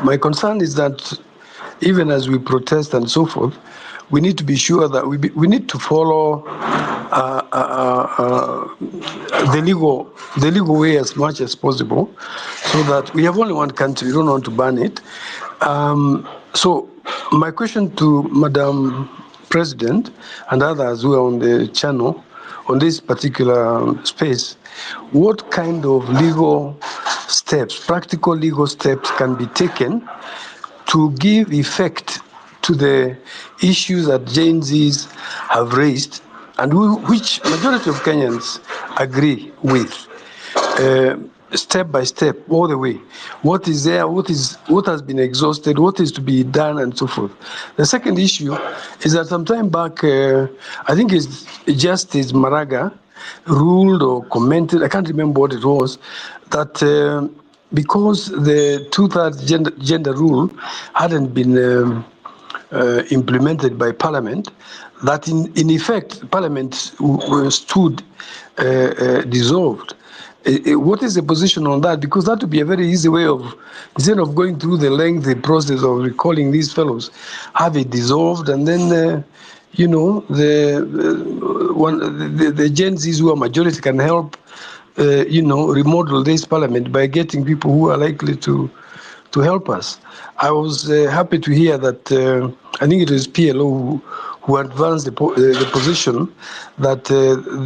My concern is that even as we protest and so forth, we need to be sure that we need to follow the legal way as much as possible, so that we have only one country. We don't want to ban it. So my question to Madam President and others who are on the channel on this particular space, what kind of legal steps, practical legal steps can be taken to give effect to the issues that Genz have raised and which majority of Kenyans agree with, step by step, all the way. What is there, what has been exhausted, what is to be done, and so forth. The second issue is that some time back, I think it's Justice Maraga ruled or commented, I can't remember what it was, that because the two-thirds gender rule hadn't been implemented by Parliament, that in effect Parliament stood dissolved. What is the position on that? Because that would be a very easy way of, instead of going through the lengthy process of recalling these fellows, have it dissolved, and then you know, the Gen Zs who are majority can help you know, remodel this parliament by getting people who are likely to help us. I was happy to hear that I think it was PLO who advanced the position that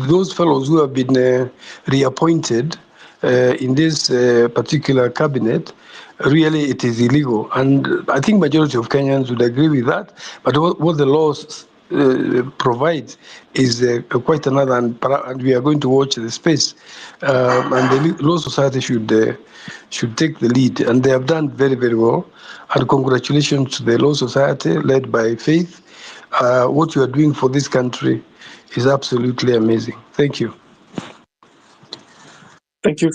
those fellows who have been reappointed in this particular cabinet, really it is illegal. And I think majority of Kenyans would agree with that. But what the laws provides is quite another, and we are going to watch the space. And the Law Society should take the lead, and they have done very, very well. And congratulations to the Law Society led by Faith. What you are doing for this country is absolutely amazing. Thank you. Thank you.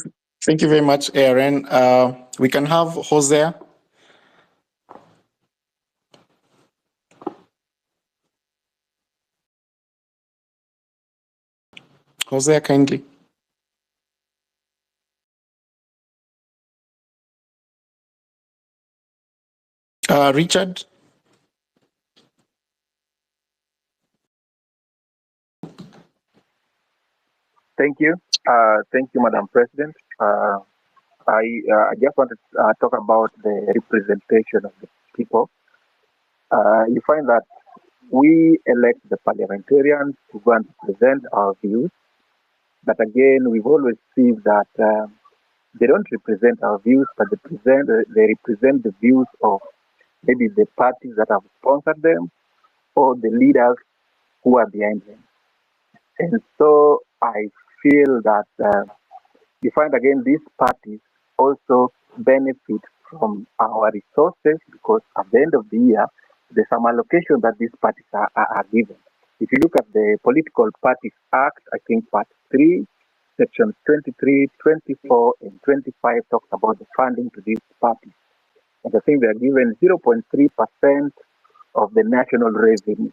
Thank you very much, Aaron. We can have Hosea. Hosea, kindly. Richard. Thank you. Thank you, Madam President. I just wanted to talk about the representation of the people. You find that we elect the parliamentarians to go and present our views, but again, we've always seen that they don't represent our views, but they represent the views of maybe the parties that have sponsored them or the leaders who are behind them. And so I feel that you find again these parties also benefit from our resources, because at the end of the year, there's some allocation that these parties are given. If you look at the Political Parties Act, I think Part 3, Sections 23, 24, and 25 talks about the funding to these parties. And I think they are given 0.3% of the national revenue.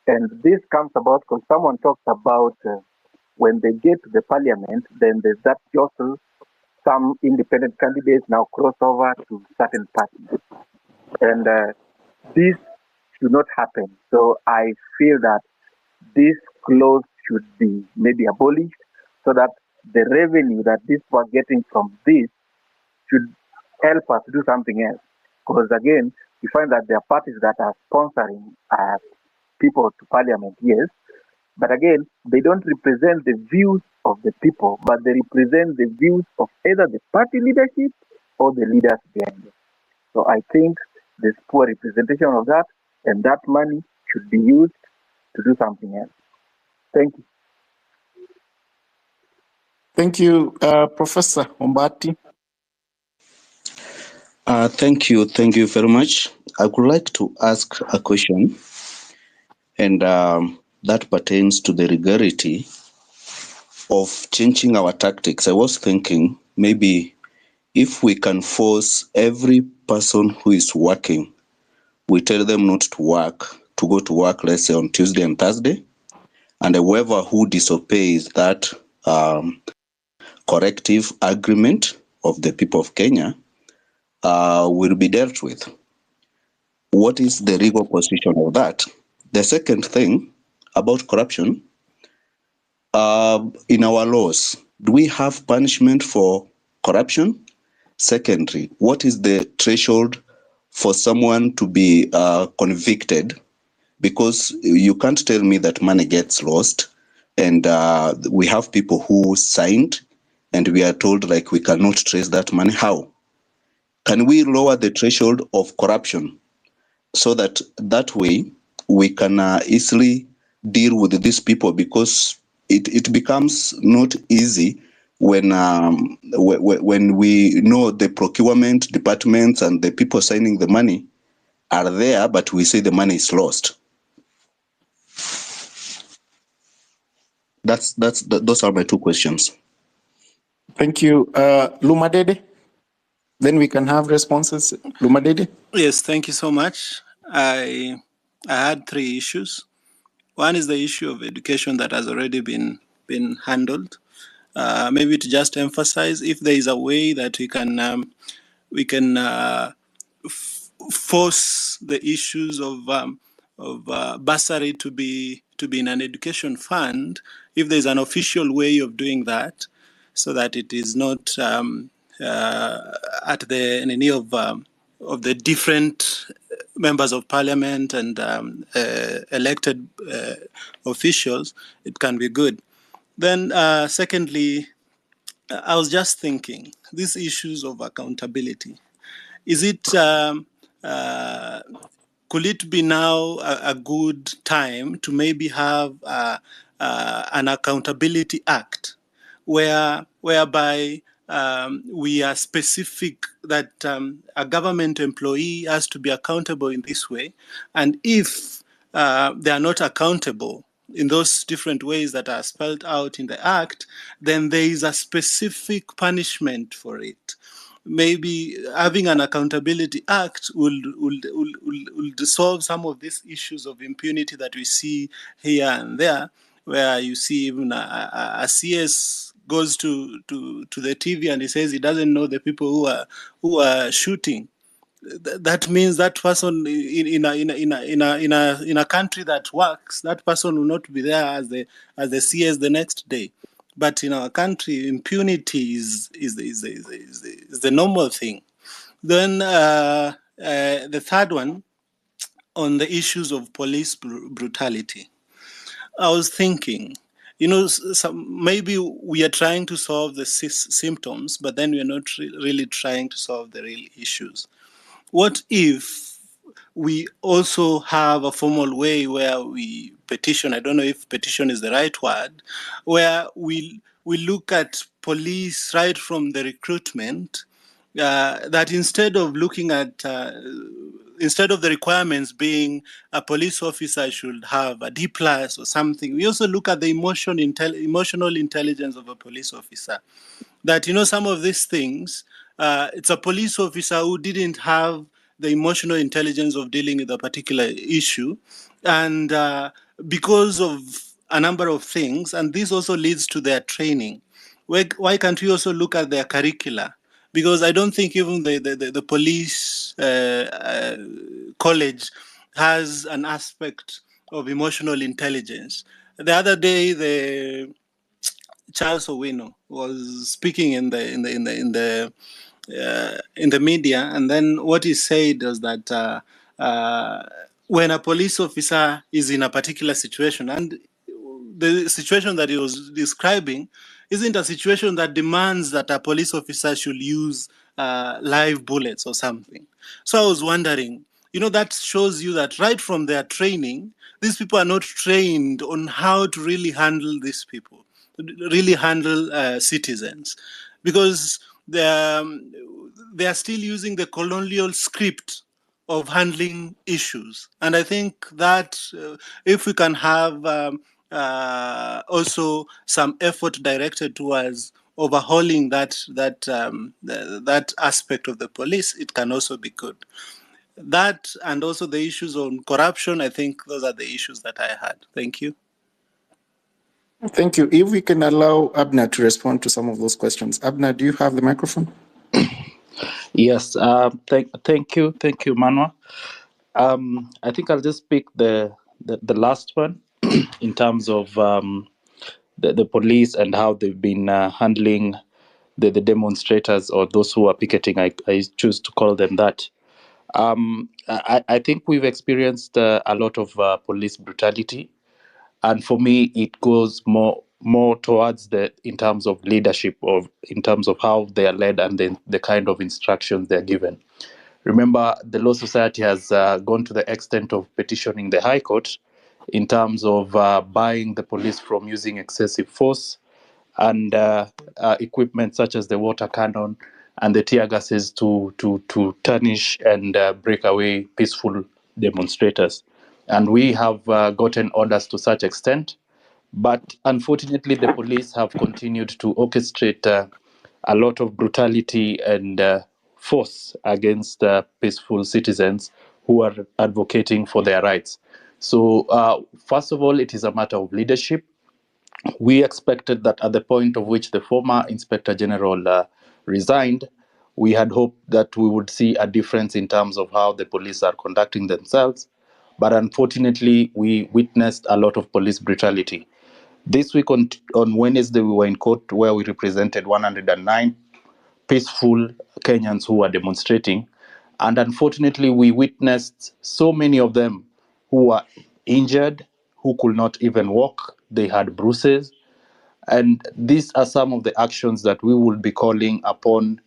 And this comes about because someone talks about when they get to the parliament, then there's that jostle. Some independent candidates now cross over to certain parties. And this should not happen. So I feel that this clause should be maybe abolished, so that the revenue that these people are getting from this should help us do something else. Because again, you find that there are parties that are sponsoring people to parliament, yes, but again, they don't represent the views of the people, but they represent the views of either the party leadership or the leaders behind it. So I think there's poor representation of that, and that money should be used to do something else. Thank you. Thank you, Professor Ombati. Thank you very much. I would like to ask a question, and that pertains to the legality of changing our tactics. I was thinking maybe if we can force every person who is working, we tell them not to work, to go to work, let's say on Tuesday and Thursday, and whoever who disobeys that corrective agreement of the people of Kenya, will be dealt with. What is the legal position of that? The second thing about corruption, in our laws, do we have punishment for corruption? Secondly, what is the threshold for someone to be convicted? Because you can't tell me that money gets lost, and we have people who signed, and we are told like we cannot trace that money. How? Can we lower the threshold of corruption so that way we can easily deal with these people? Because it becomes not easy when we know the procurement departments and the people signing the money are there, but we say the money is lost. Those are my two questions. Thank you. Lumadede? Then we can have responses. Lumadede? Yes, thank you so much. I had three issues. One is the issue of education that has already been handled. Maybe to just emphasize, if there is a way that we can force the issues of bursary to be in an education fund, if there's an official way of doing that, so that it is not at the knee of the different members of parliament and elected officials, it can be good. Then, secondly, I was just thinking, these issues of accountability, is it, could it be now a good time to maybe have an accountability act whereby we are specific that a government employee has to be accountable in this way, and if they are not accountable in those different ways that are spelled out in the act, then there is a specific punishment for it. Maybe having an accountability act will solve some of these issues of impunity that we see here and there, where you see even a CS goes to the TV and he says he doesn't know the people who are shooting. That means that person in a country that works, that person will not be there as the CS the next day. But in our country, impunity is the normal thing. Then the third one, on the issues of police brutality, I was thinking, maybe we are trying to solve the symptoms, but then we are not really trying to solve the real issues. What if we also have a formal way where we petition? I don't know if petition is the right word, where we look at police right from the recruitment, that instead of looking at instead of the requirements being a police officer should have a D+ or something, we also look at the emotional intelligence of a police officer. That, some of these things, it's a police officer who didn't have the emotional intelligence of dealing with a particular issue. And because of a number of things, and this also leads to their training, why can't we also look at their curricula? Because I don't think even the police college has an aspect of emotional intelligence. The other day, the Charles Owino was speaking in the media, and then what he said was that when a police officer is in a particular situation, and the situation that he was describing isn't a situation that demands that a police officer should use live bullets or something. So I was wondering, that shows you that right from their training, these people are not trained on how to really handle these people, really handle citizens, because they are still using the colonial script of handling issues. And I think that if we can have also some effort directed towards overhauling that aspect of the police, it can also be good. That, and also the issues on corruption, I think those are the issues that I had. Thank you. Thank you. If we can allow Abner to respond to some of those questions. Abner, do you have the microphone? Yes, thank you, Manwa. I think I'll just pick the last one in terms of the police and how they've been handling the demonstrators or those who are picketing. I choose to call them that. I think we've experienced a lot of police brutality, and for me, it goes more towards the in terms of leadership, of in terms of how they are led and then the kind of instructions they're given. Remember, the Law Society has gone to the extent of petitioning the High Court in terms of buying the police from using excessive force and equipment such as the water cannon and the tear gases to tarnish and break away peaceful demonstrators. And we have gotten orders to such extent, but unfortunately, the police have continued to orchestrate a lot of brutality and force against peaceful citizens who are advocating for their rights. So, first of all, it is a matter of leadership. We expected that at the point of which the former Inspector General resigned, we had hoped that we would see a difference in terms of how the police are conducting themselves. But unfortunately, we witnessed a lot of police brutality. This week on Wednesday, we were in court where we represented 109 peaceful Kenyans who were demonstrating. And unfortunately, we witnessed so many of them who were injured, who could not even walk. They had bruises. And these are some of the actions that we will be calling upon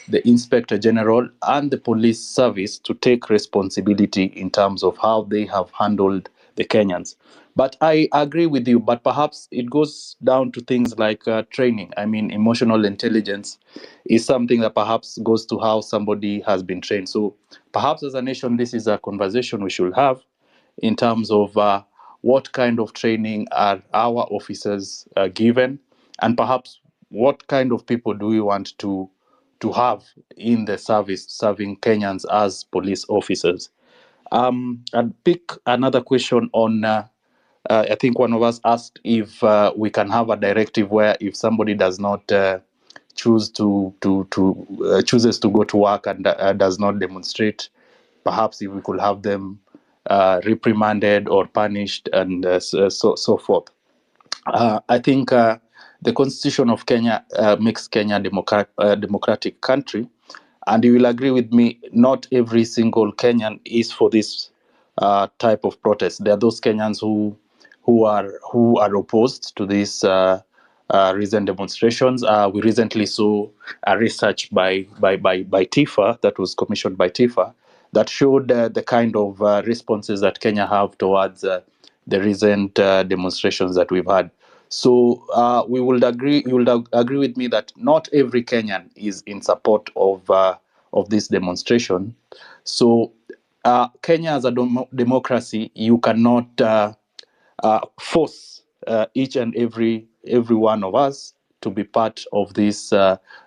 the Inspector General and the police service to take responsibility in terms of how they have handled the Kenyans. But I agree with you, but perhaps it goes down to things like training. I mean, emotional intelligence is something that perhaps goes to how somebody has been trained. So perhaps as a nation, this is a conversation we should have in terms of what kind of training are our officers given, and perhaps what kind of people do we want to have in the service serving Kenyans as police officers. I'd pick another question on. I think one of us asked if we can have a directive where if somebody does not chooses to go to work and does not demonstrate, perhaps if we could have them reprimanded or punished and so forth. I think the Constitution of Kenya makes Kenya a democratic country, and you will agree with me, not every single Kenyan is for this type of protest. There are those Kenyans who are opposed to these recent demonstrations. We recently saw a research by TIFA that was commissioned by TIFA that showed the kind of responses that Kenya have towards the recent demonstrations that we've had. So we would agree. You would agree with me that not every Kenyan is in support of this demonstration. So Kenya as a democracy, you cannot force each and every one of us to be part of this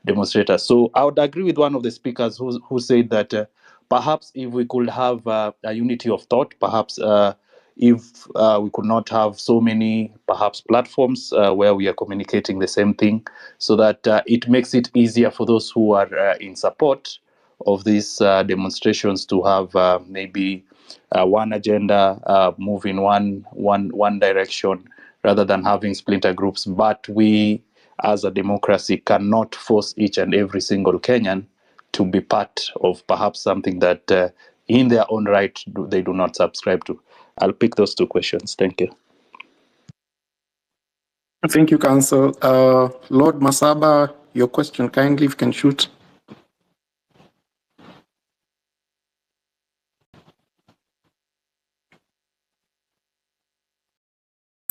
demonstrator. So I would agree with one of the speakers who said that perhaps if we could have a unity of thought, perhaps if we could not have so many perhaps platforms where we are communicating the same thing, so that it makes it easier for those who are in support of these demonstrations to have maybe one agenda, move in one direction, rather than having splinter groups. But we, as a democracy, cannot force each and every single Kenyan to be part of perhaps something that, in their own right, they do not subscribe to. I'll pick those two questions. Thank you. Thank you, Council. Lord Masaba, your question kindly, if you can shoot.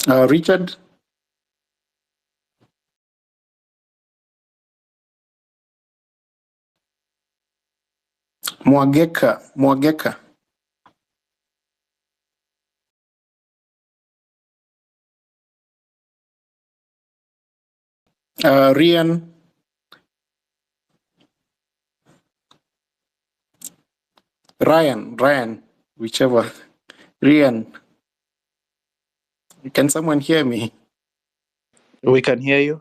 Richard? Mwageka. Rian? Ryan, whichever. Rian, can someone hear me? We can hear you.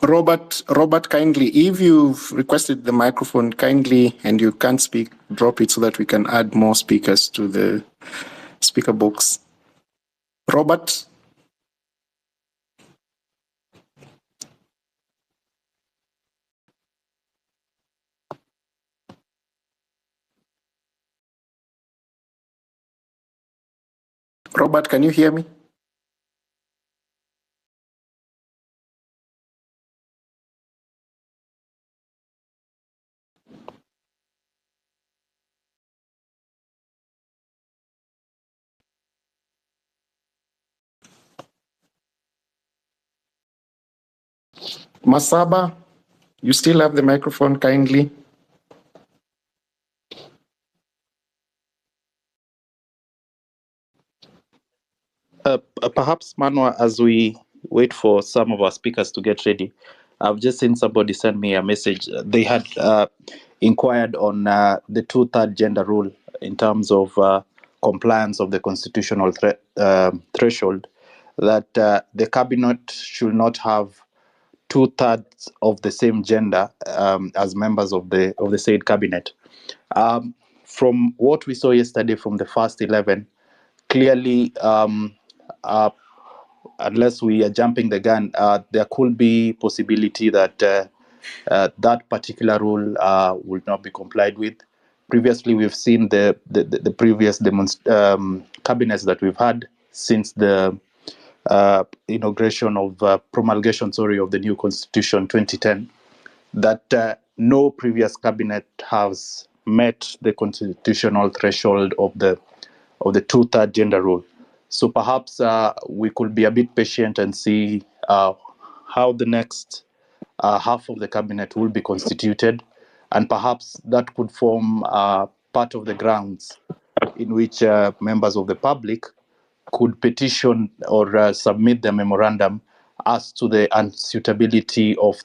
Robert, kindly, if you've requested the microphone, kindly, and you can't speak, drop it so that we can add more speakers to the speaker box. Robert? Robert, can you hear me? Masaba, you still have the microphone, kindly. Perhaps, Manwa, as we wait for some of our speakers to get ready, I've just seen somebody send me a message. They had inquired on the two-third gender rule in terms of compliance of the constitutional threshold, that the cabinet should not have two-thirds of the same gender as members of the said cabinet. From what we saw yesterday from the first 11, clearly, unless we are jumping the gun, there could be possibility that that particular rule will not be complied with. Previously, we've seen the previous cabinets that we've had since the inauguration of promulgation, of the new constitution 2010, that no previous cabinet has met the constitutional threshold of the two-third gender rule. So perhaps we could be a bit patient and see how the next half of the cabinet will be constituted, and perhaps that could form part of the grounds in which members of the public could petition or submit their memorandum as to the unsuitability of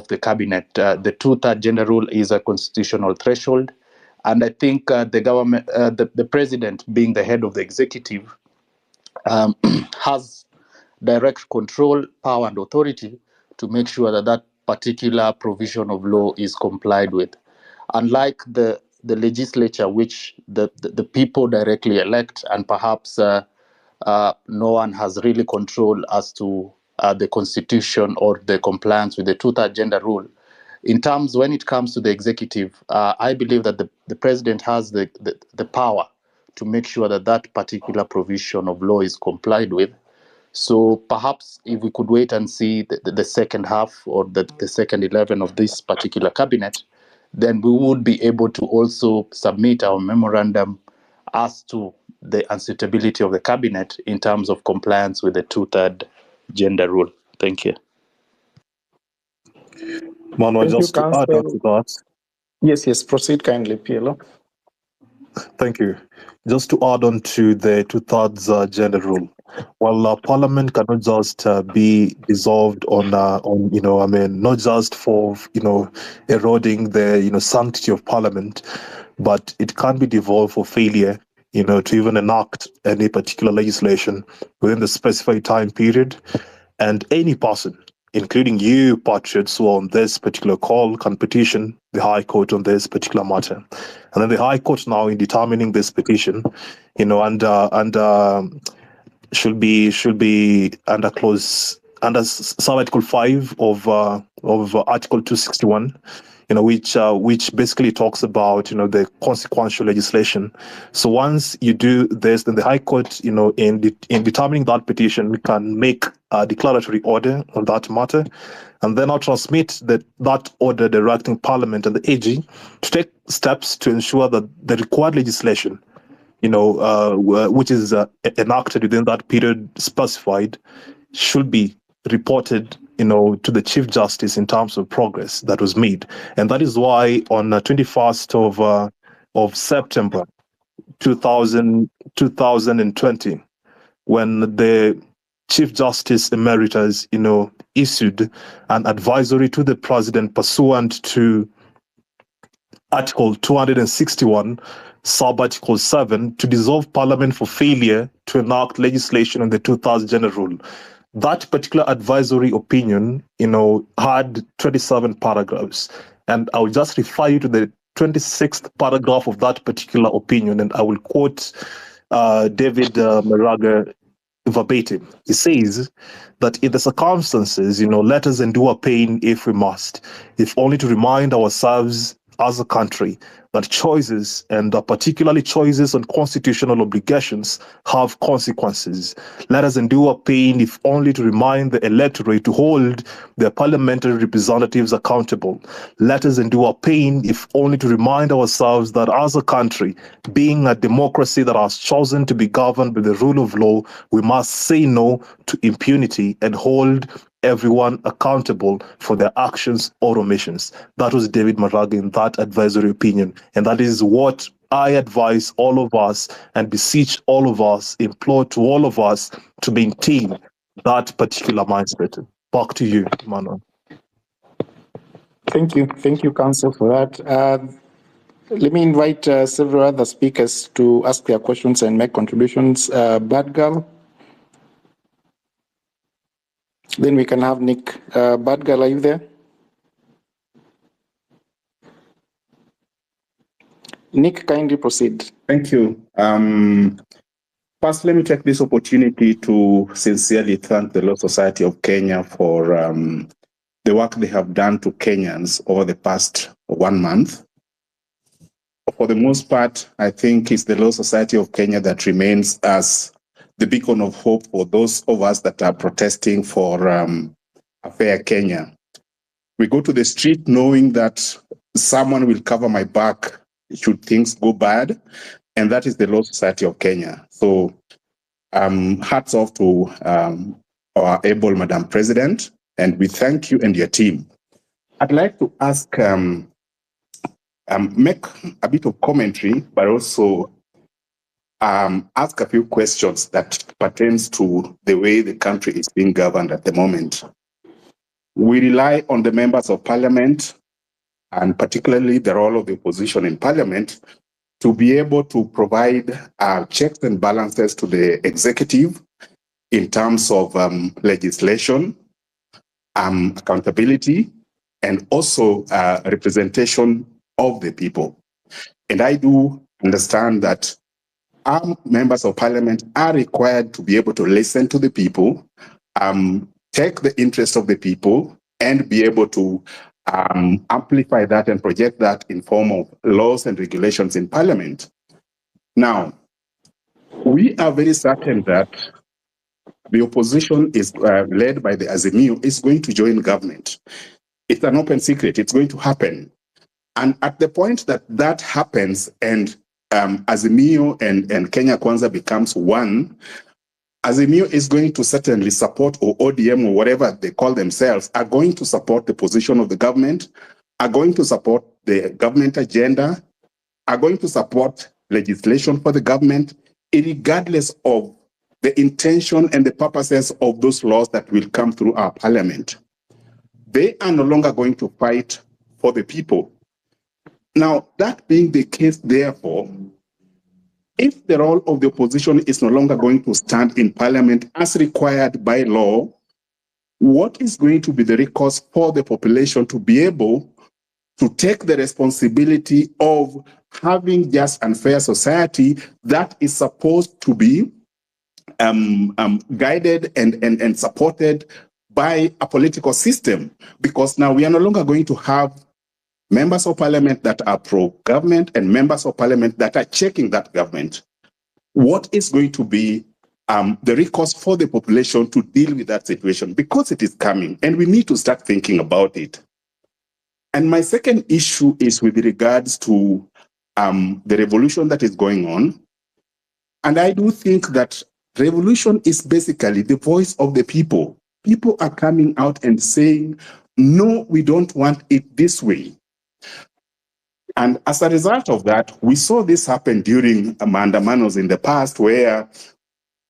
the cabinet. The two-third gender rule is a constitutional threshold, and I think the government, the president, being the head of the executive, has direct control, power, and authority to make sure that that particular provision of law is complied with. Unlike the legislature, which the people directly elect, and perhaps no one has really control as to the constitution or the compliance with the two-third gender rule. In terms, when it comes to the executive, I believe that the president has the power to make sure that that particular provision of law is complied with. So perhaps if we could wait and see the second half or the second 11 of this particular cabinet, then we would be able to also submit our memorandum as to the unsuitability of the cabinet in terms of compliance with the two-third gender rule. Thank you. Manuel, just to add on to that. Yes, proceed kindly, PLO. Thank you. Just to add on to the two-thirds gender rule. Well, Parliament cannot just be dissolved on not just for eroding the sanctity of Parliament, but it can be devolved for failure to even enact any particular legislation within the specified time period, and any person, including you, patriots, who are on this particular call, can petition the High Court on this particular matter. And then the High Court now, in determining this petition, should be under sub-article 5 of Article 261, which basically talks about the consequential legislation. So once you do this, then the High Court, in determining that petition, can make a declaratory order on that matter, and then I'll transmit that order directing Parliament and the AG to take steps to ensure that the required legislation, which is enacted within that period specified, should be reported to the Chief Justice in terms of progress that was made. And that is why on the 21st of September 2020, when the Chief Justice Emeritus issued an advisory to the President pursuant to Article 261, sub-article 7, to dissolve Parliament for failure to enact legislation on the two-thirds gender rule. that particular advisory opinion, had 27 paragraphs. And I will just refer you to the 26th paragraph of that particular opinion, and I will quote David Maraga verbatim. He says that in the circumstances, let us endure pain if we must, if only to remind ourselves as a country that choices, and particularly choices on constitutional obligations, have consequences. Let us endure pain if only to remind the electorate to hold their parliamentary representatives accountable. Let us endure pain if only to remind ourselves that as a country, being a democracy that has chosen to be governed by the rule of law, we must say no to impunity and hold everyone accountable for their actions or omissions. That was David Maraga in that advisory opinion. And that is what I advise all of us and beseech all of us, implore to all of us to maintain that particular mindset. Back to you, Manuel. Thank you, Council, for that. Let me invite several other speakers to ask their questions and make contributions. Bad Girl. Then we can have Nick. Bad Girl, are you there? Nick, kindly proceed. Thank you. First, let me take this opportunity to sincerely thank the Law Society of Kenya for the work they have done to Kenyans over the past 1 month. For the most part, I think it's the Law Society of Kenya that remains as the beacon of hope for those of us that are protesting for a fair Kenya. We go to the street knowing that someone will cover my back should things go bad, and that is the Law Society of Kenya. So hats off to our able Madam President, and we thank you and your team. I'd like to ask, make a bit of commentary, but also ask a few questions that pertains to the way the country is being governed at the moment. We rely on the members of parliament, and particularly the role of the opposition in parliament, to be able to provide checks and balances to the executive in terms of legislation, accountability, and also representation of the people. And I do understand that our members of parliament are required to be able to listen to the people, take the interest of the people, and be able to amplify that and project that in form of laws and regulations in parliament. Now, we are very certain that the opposition is led by the AZIMIO is going to join government. It's an open secret. It's going to happen. And at the point that that happens and AZIMIO and Kenya Kwanza becomes one, AZIMIO is going to certainly support, or ODM or whatever they call themselves, are going to support the position of the government, are going to support the government agenda, are going to support legislation for the government, regardless of the intention and the purposes of those laws that will come through our parliament. They are no longer going to fight for the people. Now, that being the case, therefore, if the role of the opposition is no longer going to stand in parliament as required by law, what is going to be the recourse for the population to be able to take the responsibility of having just and fair society that is supposed to be guided and supported by a political system? Because now we are no longer going to have members of parliament that are pro-government and members of parliament that are checking that government. What is going to be the recourse for the population to deal with that situation? Because it is coming, and we need to start thinking about it. And my second issue is with regards to the revolution that is going on. And I do think that revolution is basically the voice of the people. People are coming out and saying, no, we don't want it this way. And as a result of that, we saw this happen during mandamanos in the past, where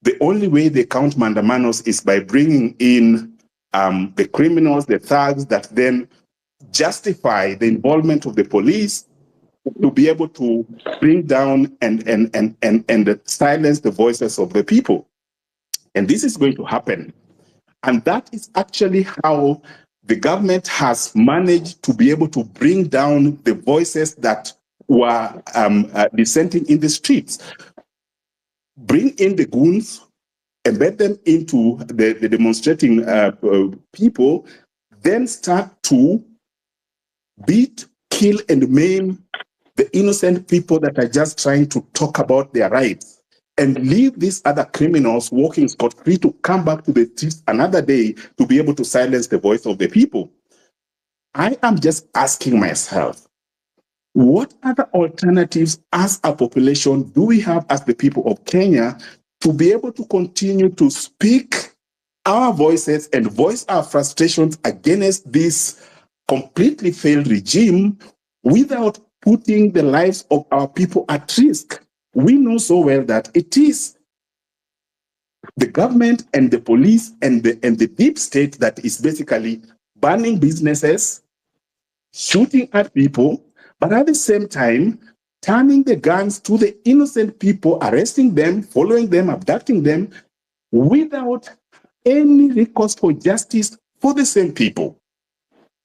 the only way they count mandamanos is by bringing in the criminals, the thugs, that then justify the involvement of the police to be able to bring down and silence the voices of the people. And this is going to happen. And that is actually how the government has managed to be able to bring down the voices that were dissenting in the streets. Bring in the goons, embed them into the demonstrating people, then start to beat, kill, and maim the innocent people that are just trying to talk about their rights, and leave these other criminals walking scot-free to come back to the streets another day to be able to silence the voice of the people. I am just asking myself, what other alternatives as a population do we have as the people of Kenya to be able to continue to speak our voices and voice our frustrations against this completely failed regime without putting the lives of our people at risk? We know so well that it is the government and the police and the deep state that is basically banning businesses, shooting at people, but at the same time, turning the guns to the innocent people, arresting them, following them, abducting them, without any recourse for justice for the same people.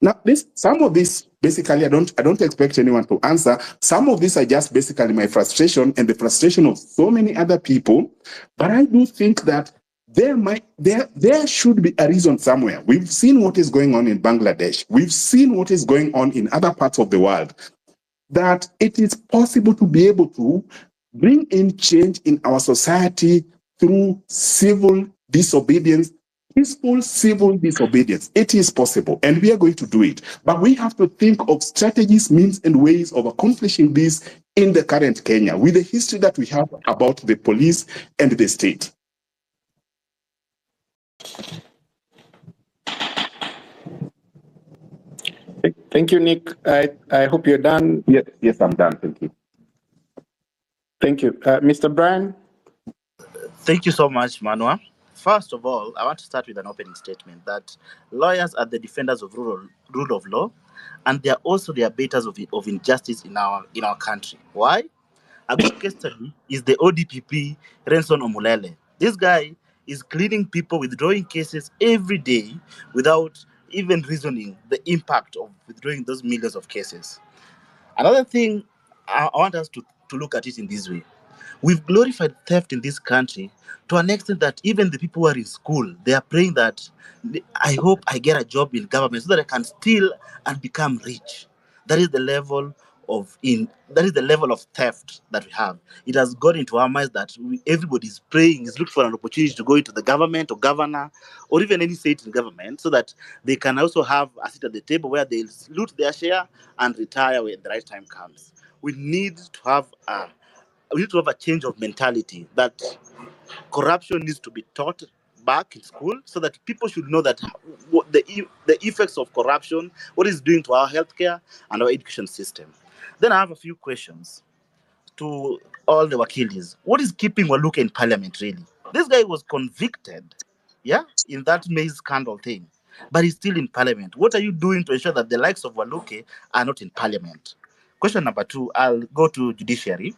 Now, some of this, basically, I don't expect anyone to answer. Some of these are just basically my frustration and the frustration of so many other people. But I do think that there should be a reason somewhere. We've seen what is going on in Bangladesh. We've seen what is going on in other parts of the world. That it is possible to be able to bring in change in our society through civil disobedience, peaceful civil disobedience. It is possible, and we are going to do it. But we have to think of strategies, means, and ways of accomplishing this in the current Kenya, with the history that we have about the police and the state. Thank you, Nick. I hope you're done. Yes, I'm done. Thank you. Thank you. Mr. Brian? Thank you so much, Manua. First of all, I want to start with an opening statement that lawyers are the defenders of rule of law, and they are also the abaters of injustice in our country. Why? A good case study is the ODPP Renson Omulele. This guy is cleaning people, withdrawing cases every day without even reasoning the impact of withdrawing those millions of cases. Another thing, I want us to look at it in this way. We've glorified theft in this country to an extent that even the people who are in school, they are praying that I hope I get a job in government so that I can steal and become rich. That is the level of theft that we have. It has got into our minds that everybody is praying, is looking for an opportunity to go into the government or governor or even any state in government so that they can also have a seat at the table where they'll loot their share and retire when the right time comes. We need to have a change of mentality that corruption needs to be taught back in school so that people should know that what the effects of corruption, what it's doing to our healthcare and our education system. Then I have a few questions to all the wakilis. What is keeping Waluke in parliament, really? This guy was convicted, in that maize scandal thing, but he's still in parliament. What are you doing to ensure that the likes of Waluke are not in parliament? Question number 2, I'll go to judiciary.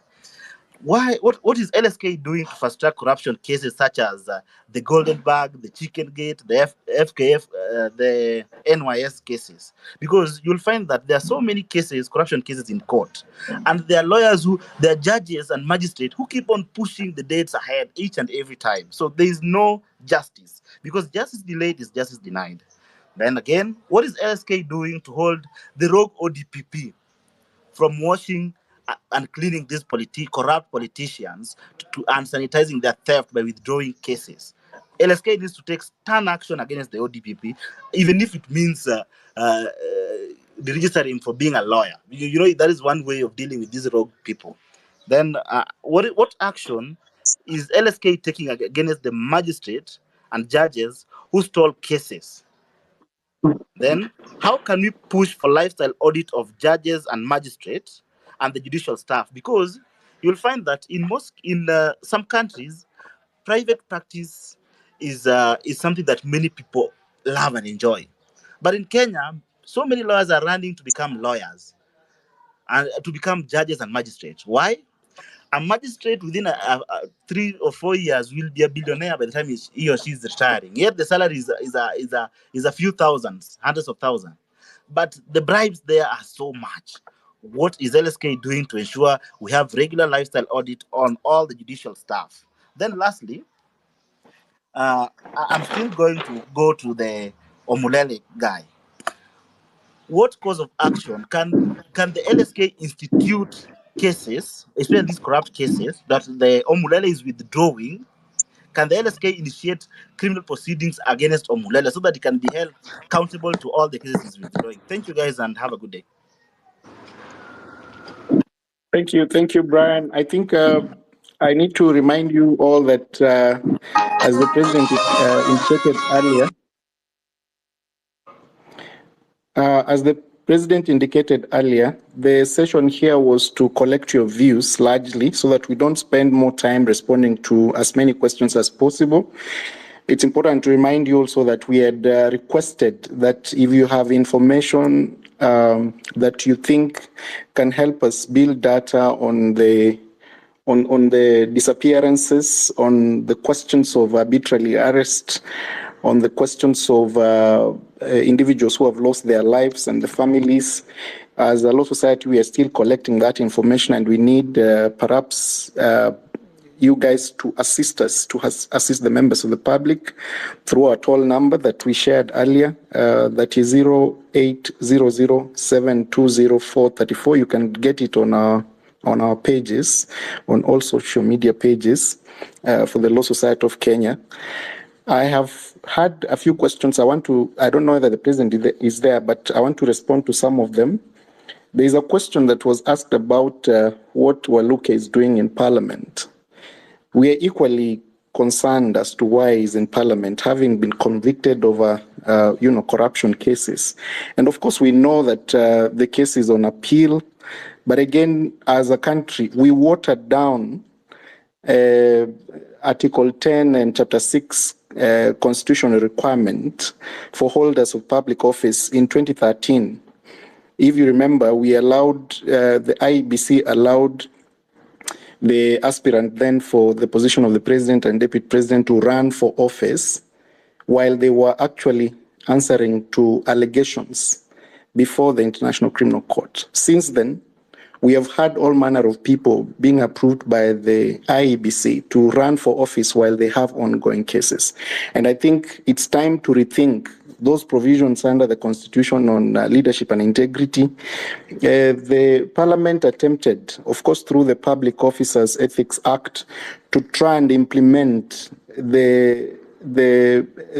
What is LSK doing to fast track corruption cases such as the Golden Bag, the Chicken Gate, the FKF, the NYS cases? Because you'll find that there are so many corruption cases in court, and there are lawyers there are judges and magistrates who keep on pushing the dates ahead each and every time. So there is no justice, because justice delayed is justice denied. Then again, what is LSK doing to hold the rogue ODPP from washing and cleaning these corrupt politicians and sanitizing their theft by withdrawing cases? LSK needs to take stern action against the ODPP, even if it means registering for being a lawyer. That is one way of dealing with these rogue people. Then what action is LSK taking against the magistrate and judges who stole cases? Then, how can we push for lifestyle audit of judges and magistrates and the judicial staff? Because you'll find that in some countries, private practice is something that many people love and enjoy. But in Kenya, so many lawyers are running to become lawyers and to become judges and magistrates. Why? a magistrate within 3 or 4 years will be a billionaire by the time he or she is retiring. Yet the salary is a few thousands, hundreds of thousands. But the bribes there are so much. What is LSK doing to ensure we have regular lifestyle audit on all the judicial staff? Then lastly, I'm still going to go to the Omulele guy. What course of action can the LSK institute cases, especially these corrupt cases that the Omulele is withdrawing? Can the LSK initiate criminal proceedings against Omulele so that he can be held accountable to all the cases he's withdrawing? Thank you guys and have a good day. Thank you, Brian. I think I need to remind you all that as the president indicated earlier, the session here was to collect your views largely so that we don't spend more time responding to as many questions as possible. It's important to remind you also that we had requested that if you have information that you think can help us build data on the disappearances, on the questions of arbitrary arrest, on the questions of individuals who have lost their lives and the families. As a law society, we are still collecting that information, and we need perhaps you guys to assist us, to assist the members of the public through our toll number that we shared earlier, that is 0800720434. You can get it on our pages, on all social media pages for the Law Society of Kenya. I have had a few questions. I don't know whether the president is there, but I want to respond to some of them. There is a question that was asked about what Waluke is doing in Parliament. We are equally concerned as to why he's in Parliament, having been convicted over, corruption cases. And of course, we know that the case is on appeal. But again, as a country, we watered down Article 10 and Chapter 6 constitutional requirement for holders of public office in 2013. If you remember, we allowed, the IEBC allowed the aspirant then for the position of the president and deputy president to run for office while they were actually answering to allegations before the International Criminal Court. Since then, we have had all manner of people being approved by the IEBC to run for office while they have ongoing cases. And I think it's time to rethink those provisions under the Constitution on leadership and integrity. The Parliament attempted, of course, through the Public Officers Ethics Act, to try and implement the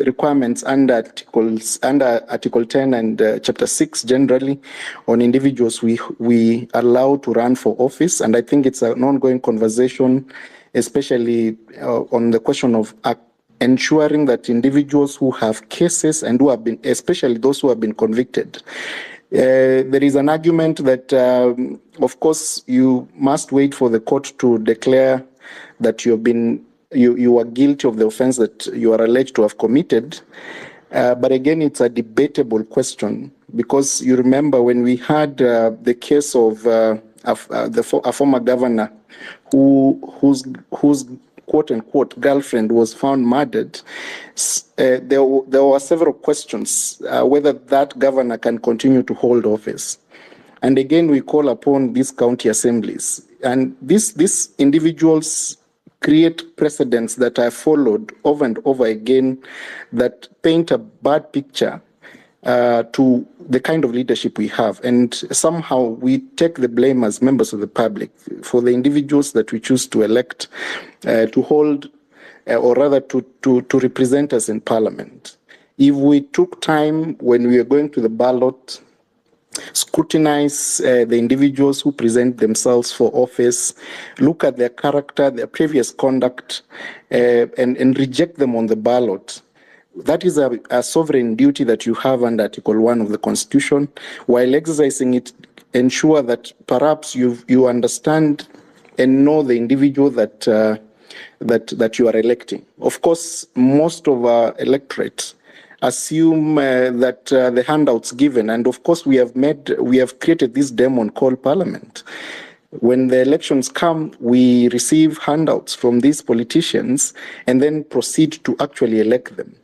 requirements under Article 10 and Chapter 6 generally on individuals we allow to run for office. And I think it's an ongoing conversation, especially on the question of ensuring that individuals who have cases and who have been, especially those who have been convicted, there is an argument that, of course, you must wait for the court to declare that you are guilty of the offense that you are alleged to have committed. But again, it's a debatable question, because you remember when we had the case of a former governor whose quote-unquote girlfriend was found murdered, there were several questions whether that governor can continue to hold office. And again, we call upon these county assemblies. And these individuals create precedents that are followed over and over again that paint a bad picture to the kind of leadership we have. And somehow we take the blame as members of the public for the individuals that we choose to elect to hold, or rather to represent us in Parliament. If we took time when we are going to the ballot, scrutinize the individuals who present themselves for office, look at their character, their previous conduct, and reject them on the ballot. That is a sovereign duty that you have under Article 1 of the Constitution. While exercising it, ensure that perhaps you understand and know the individual that you are electing. Of course, most of our electorate assume that the handouts given, and of course we have created this demon called Parliament. When the elections come, we receive handouts from these politicians and then proceed to actually elect them.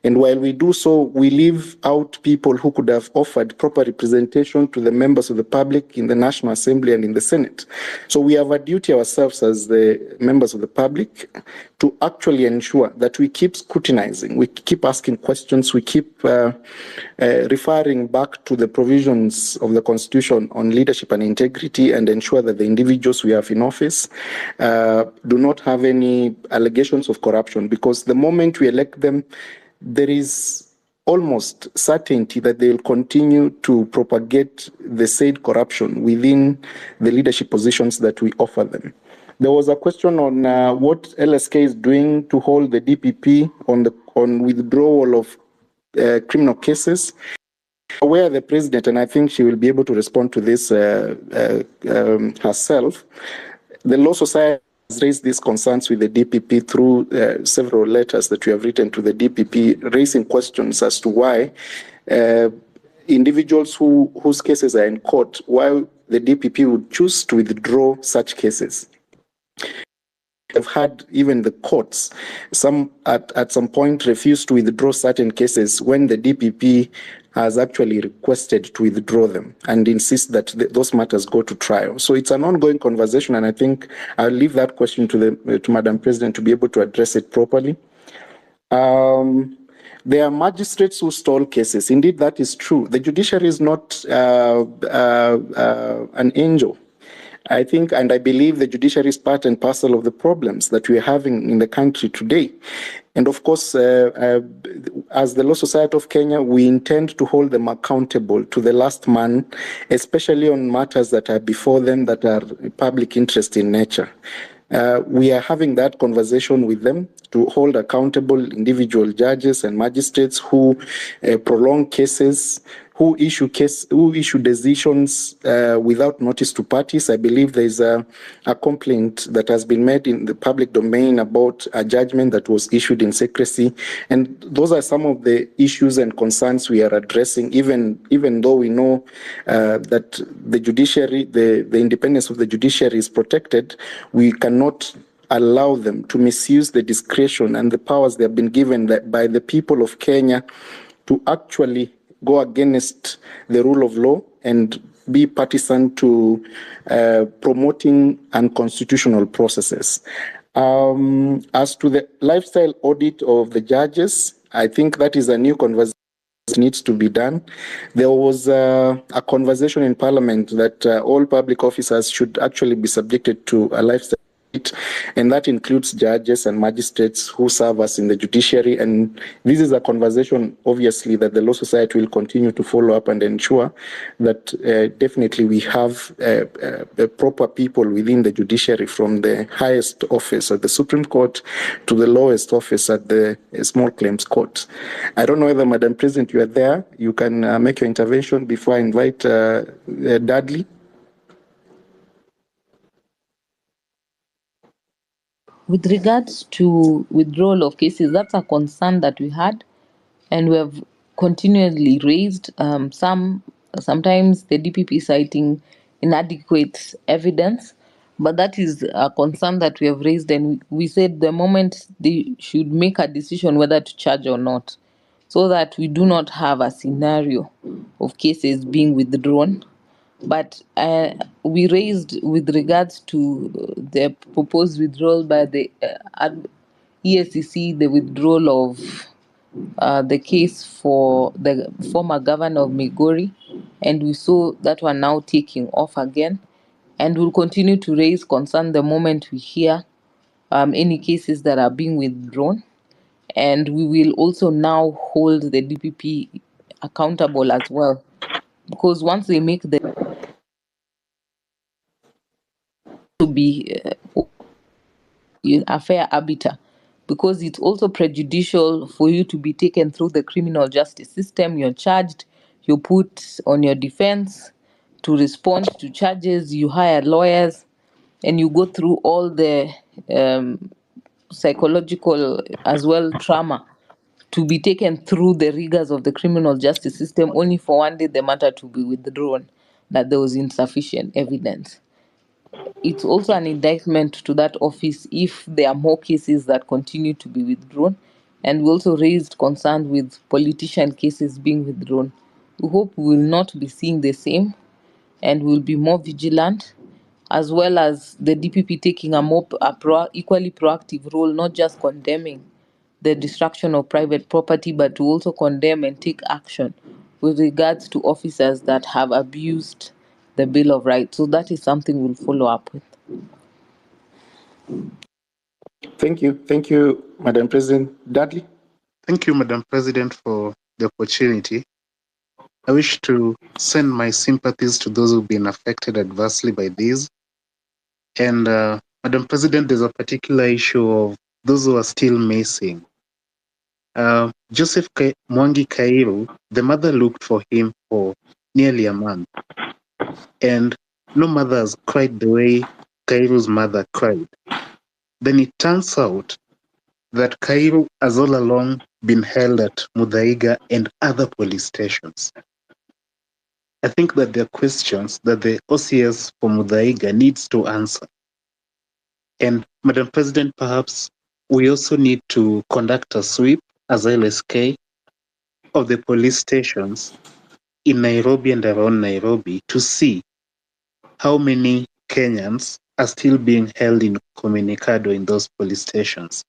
And while we do so, we leave out people who could have offered proper representation to the members of the public in the National Assembly and in the Senate. So we have a duty ourselves as the members of the public to actually ensure that we keep scrutinizing, we keep asking questions, we keep referring back to the provisions of the Constitution on leadership and integrity, and ensure that the individuals we have in office do not have any allegations of corruption, because the moment we elect them, there is almost certainty that they will continue to propagate the said corruption within the leadership positions that we offer them. There was a question on what LSK is doing to hold the DPP on withdrawal of criminal cases. Aware the president, and I think she will be able to respond to this herself. The Law Society has raised these concerns with the DPP through several letters that we have written to the DPP, raising questions as to why individuals whose cases are in court, why the DPP would choose to withdraw such cases. Have had even the courts at some point refuse to withdraw certain cases when the DPP has actually requested to withdraw them and insist that those matters go to trial. So it's an ongoing conversation, and I think I'll leave that question to Madam President to be able to address it properly. There are magistrates who stall cases. Indeed, that is true. The judiciary is not an angel. I think, and I believe, the judiciary is part and parcel of the problems that we are having in the country today. And of course, as the Law Society of Kenya, we intend to hold them accountable to the last man, especially on matters that are before them that are public interest in nature. We are having that conversation with them to hold accountable individual judges and magistrates who prolong cases, who issue decisions without notice to parties. I believe there is a complaint that has been made in the public domain about a judgment that was issued in secrecy. And those are some of the issues and concerns we are addressing, even though we know that the judiciary, the independence of the judiciary is protected. We cannot allow them to misuse the discretion and the powers they have been given by the people of Kenya to actually go against the rule of law and be partisan to promoting unconstitutional processes. As to the lifestyle audit of the judges, I think that is a new conversation that needs to be done. There was a conversation in Parliament that all public officers should actually be subjected to a lifestyle audit, and that includes judges and magistrates who serve us in the judiciary. And this is a conversation, obviously, that the Law Society will continue to follow up and ensure that definitely we have proper people within the judiciary, from the highest office at the Supreme Court to the lowest office at the Small Claims Court. I don't know whether, Madam President, you are there. You can make your intervention before I invite Dudley. With regards to withdrawal of cases, that's a concern that we had, and we have continually raised. Sometimes the DPP citing inadequate evidence, but that is a concern that we have raised, and we said the moment they should make a decision whether to charge or not, so that we do not have a scenario of cases being withdrawn. But we raised with regards to the proposed withdrawal by the EACC, the withdrawal of the case for the former governor of Migori, and we saw that one now taking off again, and we'll continue to raise concern the moment we hear any cases that are being withdrawn, and we will also now hold the DPP accountable as well, because once they make the to be a fair arbiter, because it's also prejudicial for you to be taken through the criminal justice system. You're charged, you put on your defense to respond to charges, you hire lawyers, and you go through all the psychological as well trauma to be taken through the rigors of the criminal justice system, only for one day the matter to be withdrawn that there was insufficient evidence. it's also an indictment to that office if there are more cases that continue to be withdrawn. And we also raised concern with politician cases being withdrawn. We hope we will not be seeing the same, and we'll be more vigilant, as well as the DPP taking equally proactive role, not just condemning the destruction of private property, but to also condemn and take action with regards to officers that have abused the Bill of Rights. So that is something we'll follow up with. Thank you. Thank you, Madam President. Dudley? Thank you, Madam President, for the opportunity. I wish to send my sympathies to those who've been affected adversely by this. And Madam President, there's a particular issue of those who are still missing. Joseph Mwangi Kairu, the mother looked for him for nearly a month. And no mother has cried the way Kairu's mother cried. Then it turns out that Kairu has all along been held at Muthaiga and other police stations. I think that there are questions that the OCS for Muthaiga needs to answer. And Madam President, perhaps we also need to conduct a sweep as LSK of the police stations in Nairobi and around Nairobi to see how many Kenyans are still being held in communicado in those police stations.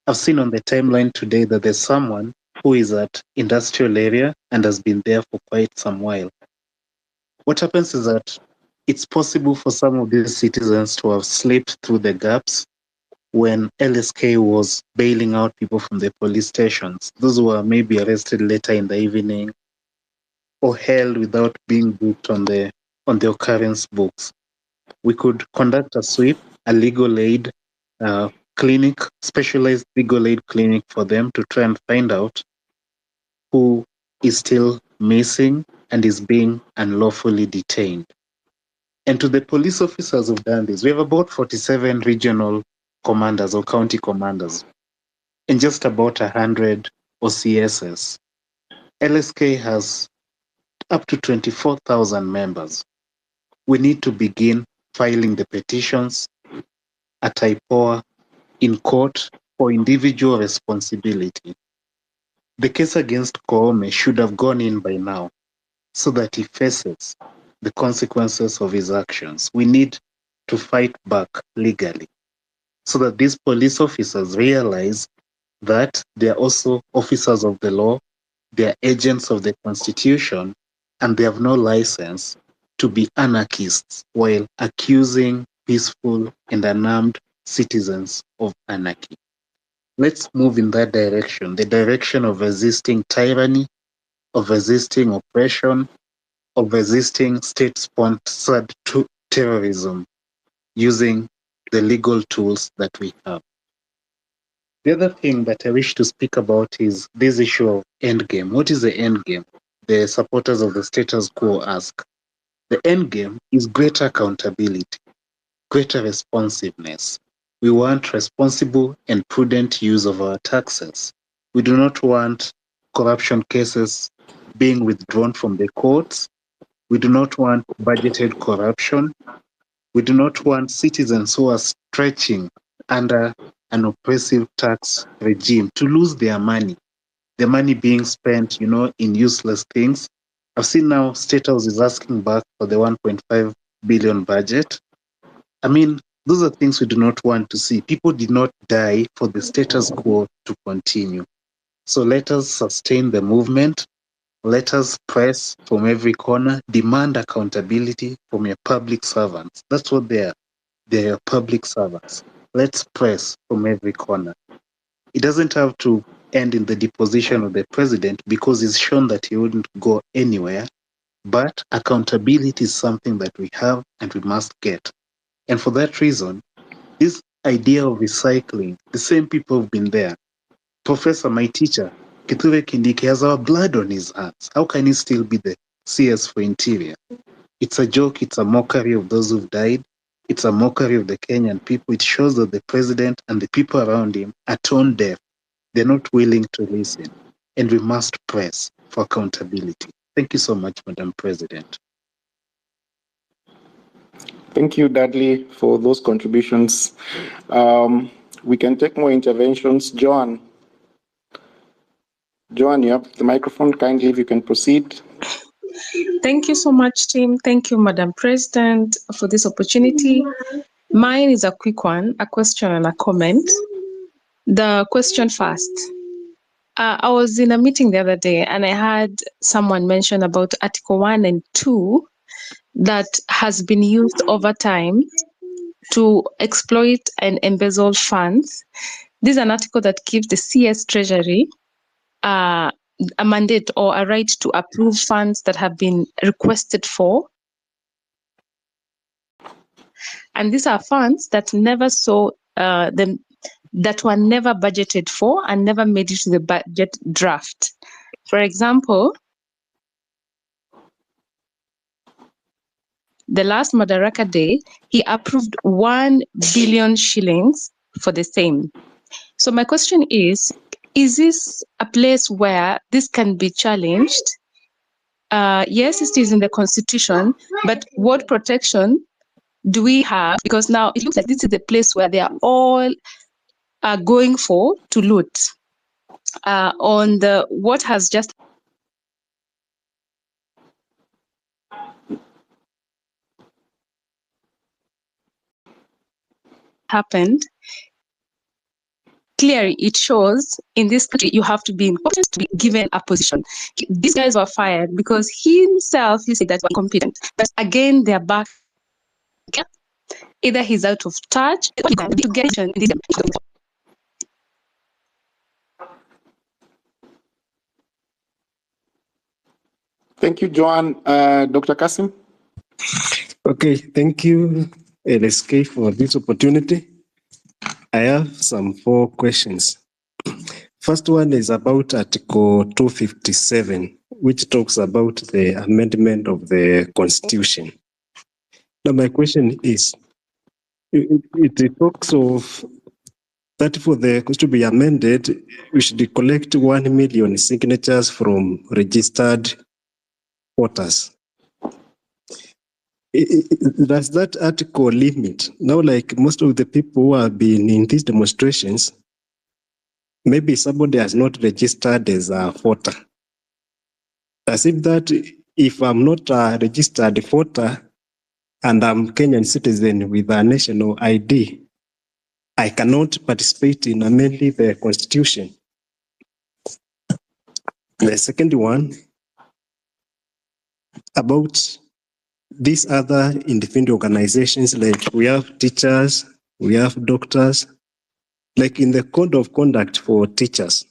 I've seen on the timeline today that there's someone who is at industrial area and has been there for quite some while. What happens is that it's possible for some of these citizens to have slipped through the gaps when LSK was bailing out people from the police stations. Those who were maybe arrested later in the evening or held without being booked on the occurrence books. We could conduct a sweep, a legal aid clinic, specialized legal aid clinic for them to try and find out who is still missing and is being unlawfully detained. And to the police officers who've done this, we have about 47 regional commanders or county commanders and just about 100 OCSs. LSK has up to 24,000 members. We need to begin filing the petitions at IPOA in court for individual responsibility. The case against Koome should have gone in by now so that he faces the consequences of his actions. We need to fight back legally so that these police officers realize that they are also officers of the law, they are agents of the Constitution, and they have no license to be anarchists while accusing peaceful and unarmed citizens of anarchy. Let's move in that direction, the direction of resisting tyranny, of resisting oppression, of resisting state-sponsored terrorism using the legal tools that we have. The other thing that I wish to speak about is this issue of endgame. What is the endgame? The supporters of the status quo ask. The endgame is greater accountability, greater responsiveness. We want responsible and prudent use of our taxes. We do not want corruption cases being withdrawn from the courts. We do not want budgeted corruption. We do not want citizens who are stretching under an oppressive tax regime to lose their money being spent, in useless things. I've seen now State House is asking back for the 1.5 billion budget. I mean, those are things we do not want to see. People did not die for the status quo to continue. So let us sustain the movement. Let us press from every corner, demand accountability from your public servants. That's what they are. They are your public servants. Let's press from every corner. It doesn't have to end in the deposition of the president because he's shown that he wouldn't go anywhere. But accountability is something that we have and we must get. And for that reason, this idea of recycling, the same people have been there. Professor, my teacher, Kithure Kindiki, has our blood on his hands. How can he still be the CS for Interior? It's a joke, it's a mockery of those who've died. It's a mockery of the Kenyan people. It shows that the president and the people around him are tone deaf. They're not willing to listen. And we must press for accountability. Thank you so much, Madam President. Thank you, Dudley, for those contributions. We can take more interventions. Joan, you have the microphone. Kindly, if you can proceed. Thank you so much, Tim. Thank you, Madam President, for this opportunity. Mine is a quick one, a question and a comment. The question first. I was in a meeting the other day and I had someone mention about Article 1 and 2 that has been used over time to exploit and embezzle funds. This is an article that gives the CS Treasury a mandate or a right to approve funds that have been requested for. And these are funds that never saw them, that were never budgeted for and never made it to the budget draft. For example, the last Madaraka Day, he approved 1 billion shillings for the same. So my question is this a place where this can be challenged? Yes, it is in the Constitution, but what protection do we have? Because now it looks like this is the place where they are all going for to loot. On the what has just happened, clearly it shows in this country you have to be important to be given a position. These guys were fired because he himself, he said that were incompetent. But again, they're back. Either he's out of touch to get in this. Thank you, Joan. Dr. Kasim? Okay, thank you, LSK, for this opportunity. I have some 4 questions. First one is about Article 257, which talks about the amendment of the Constitution. Now, my question is, it talks of that for the Constitution to be amended, we should collect 1 million signatures from registered voters. Does that article limit? Now, like most of the people who have been in these demonstrations, maybe somebody has not registered as a voter. As if that if I'm not a registered voter and I'm Kenyan citizen with a national ID, I cannot participate in amending the Constitution. The second one, about these other independent organizations, like we have teachers, we have doctors, like in the code of conduct for teachers,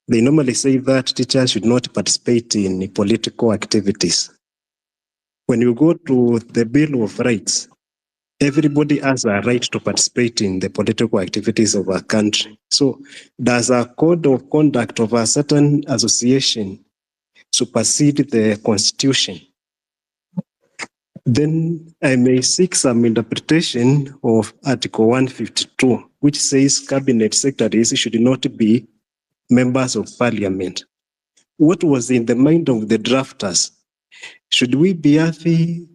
they normally say that teachers should not participate in political activities. When you go to the Bill of Rights, everybody has a right to participate in the political activities of our country. So does a code of conduct of a certain association supersede the Constitution? Then I may seek some interpretation of Article 152, which says cabinet secretaries should not be members of parliament. What was in the mind of the drafters? Should we be happy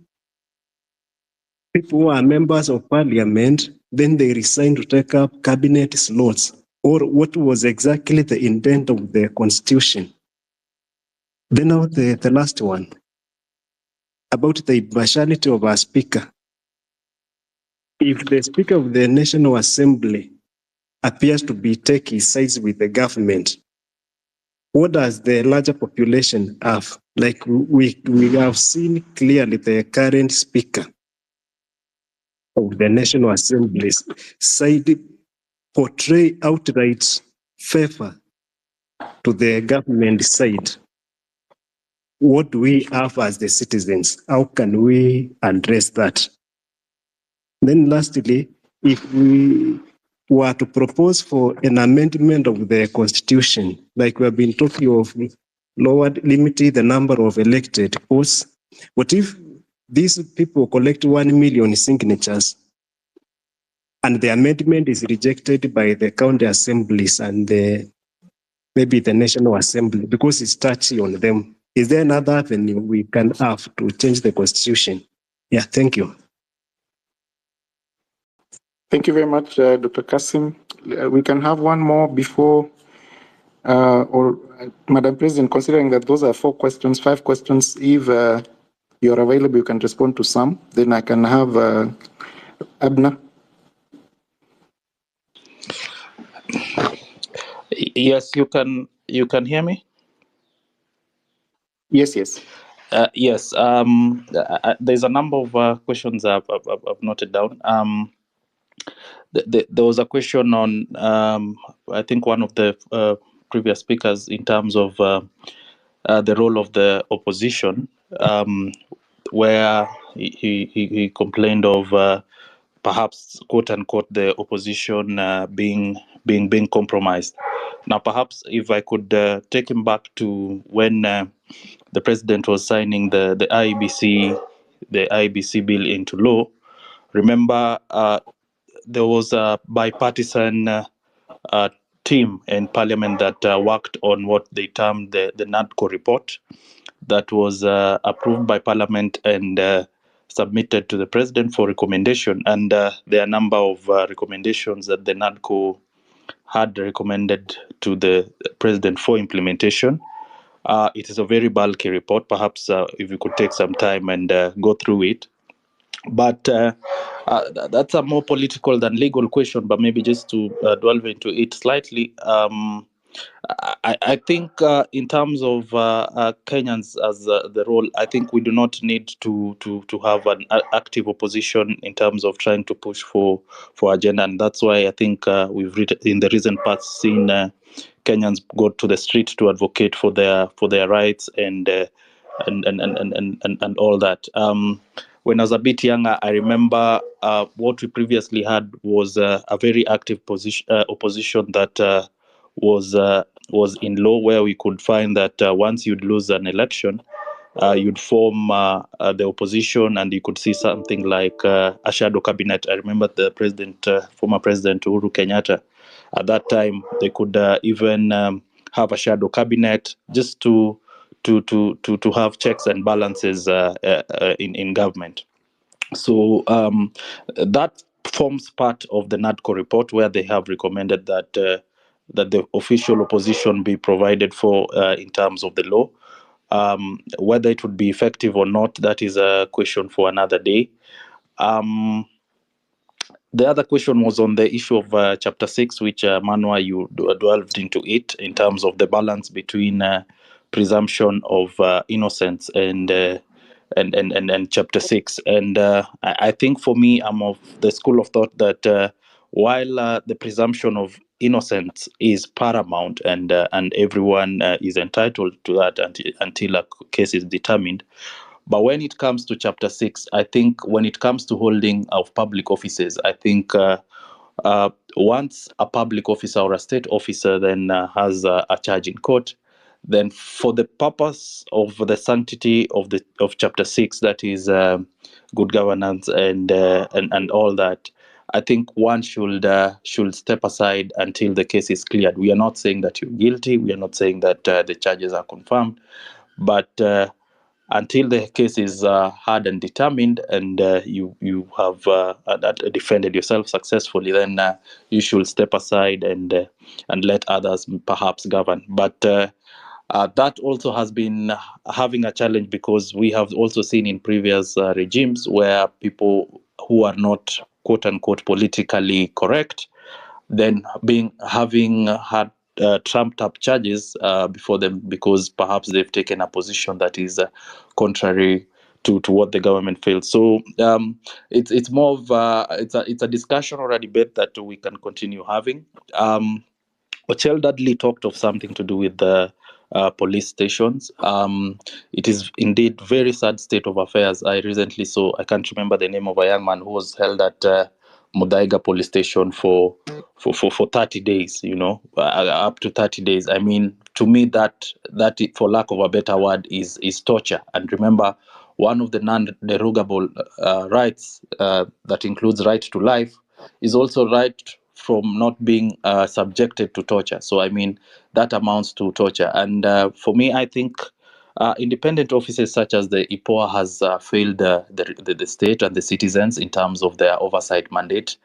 people who are members of parliament, then they resign to take up cabinet slots? Or what was exactly the intent of the Constitution? Then now the last one, about the impartiality of our speaker. If the Speaker of the National Assembly appears to be taking sides with the government, what does the larger population have? Like we have seen clearly the current Speaker of the National Assembly side portray outright favor to the government side. What do we have as the citizens? How can we address that? Then lastly, if we were to propose for an amendment of the Constitution, like we have been talking of limiting the number of elected posts, what if these people collect 1 million signatures and the amendment is rejected by the county assemblies and maybe the National Assembly because it's touchy on them? Is there another avenue we can have to change the Constitution? Yeah, thank you. Thank you very much, Dr. Kasim. We can have one more before, Madam President, considering that those are 5 questions, if you're available, you can respond to some. Then I can have Abner. Yes, you can hear me? Yes, yes. Yes. There's a number of questions I've noted down. There was a question on, I think, one of the previous speakers in terms of the role of the opposition, where he complained of perhaps, quote unquote, the opposition being compromised. Now, perhaps if I could take him back to when the president was signing the IBC bill into law. Remember, there was a bipartisan team in parliament that worked on what they termed the NADCO report that was approved by parliament and submitted to the president for recommendation. And there are a number of recommendations that the NADCO had recommended to the president for implementation. It is a very bulky report. Perhaps if you could take some time and go through it. But that's a more political than legal question, but maybe just to delve into it slightly. I think in terms of Kenyans as the role, I think we do not need to have an active opposition in terms of trying to push for agenda, and that's why I think we've in the recent past seen Kenyans go to the street to advocate for their rights and all that. When I was a bit younger, I remember what we previously had was a very active opposition that was in law, where we could find that once you'd lose an election, you'd form the opposition, and you could see something like a shadow cabinet. I remember the former president Uhuru Kenyatta. At that time, they could even have a shadow cabinet just to have checks and balances in government. So that forms part of the NADCO report, where they have recommended that the official opposition be provided for in terms of the law. Whether it would be effective or not, that is a question for another day. The other question was on the issue of Chapter 6, which, Manwa, you delved into it in terms of the balance between presumption of innocence and Chapter 6. And I think for me, I'm of the school of thought that while the presumption of innocence is paramount and everyone is entitled to that until a case is determined, but when it comes to Chapter 6, I think when it comes to holding of public offices, I think once a public officer or a state officer then has a charge in court, then for the purpose of the sanctity of Chapter 6, that is good governance and all that, I think one should step aside until the case is cleared. We are not saying that you're guilty. We are not saying that the charges are confirmed, but until the case is heard and determined, and you have defended yourself successfully, then you should step aside and let others perhaps govern. But that also has been having a challenge, because we have also seen in previous regimes where people who are not quote unquote politically correct, then having had trumped up charges before them, because perhaps they've taken a position that is contrary to what the government feels. So it's more of it's a discussion or a debate that we can continue having. Ochel Dudley talked of something to do with the police stations. It is indeed very sad state of affairs. I recently saw, I can't remember the name of a young man who was held at Mudaiga police station for 30 days, up to 30 days. I mean, to me, that for lack of a better word, is torture. And remember, one of the non-derogable rights that includes right to life is also right from not being subjected to torture. So, I mean, that amounts to torture. And for me, I think independent offices such as the IPOA has failed the state and the citizens in terms of their oversight mandate.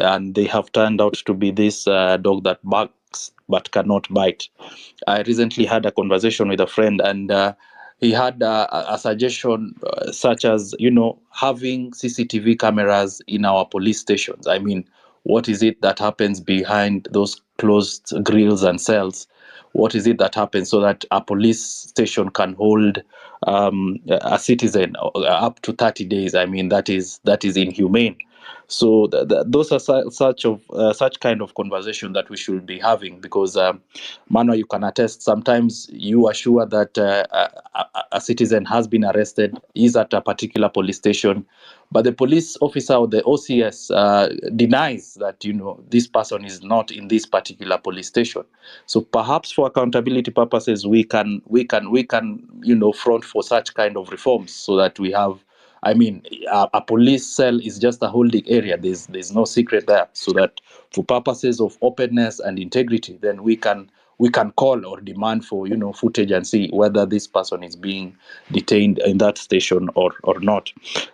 and they have turned out to be this dog that barks but cannot bite. I recently had a conversation with a friend, and he had a suggestion such as, having CCTV cameras in our police stations. I mean, what is it that happens behind those closed grills and cells? What is it that happens so that a police station can hold a citizen up to 30 days? I mean, that is inhumane. So those are such kind of conversation that we should be having, because Mano, you can attest, sometimes you are sure that a citizen has been arrested, is at a particular police station, but the police officer or the OCS denies that this person is not in this particular police station. So perhaps for accountability purposes, we can front for such kind of reforms, so that we have, I mean, a police cell is just a holding area. There's no secret there. So that for purposes of openness and integrity, then we can call or demand for footage and see whether this person is being detained in that station or not.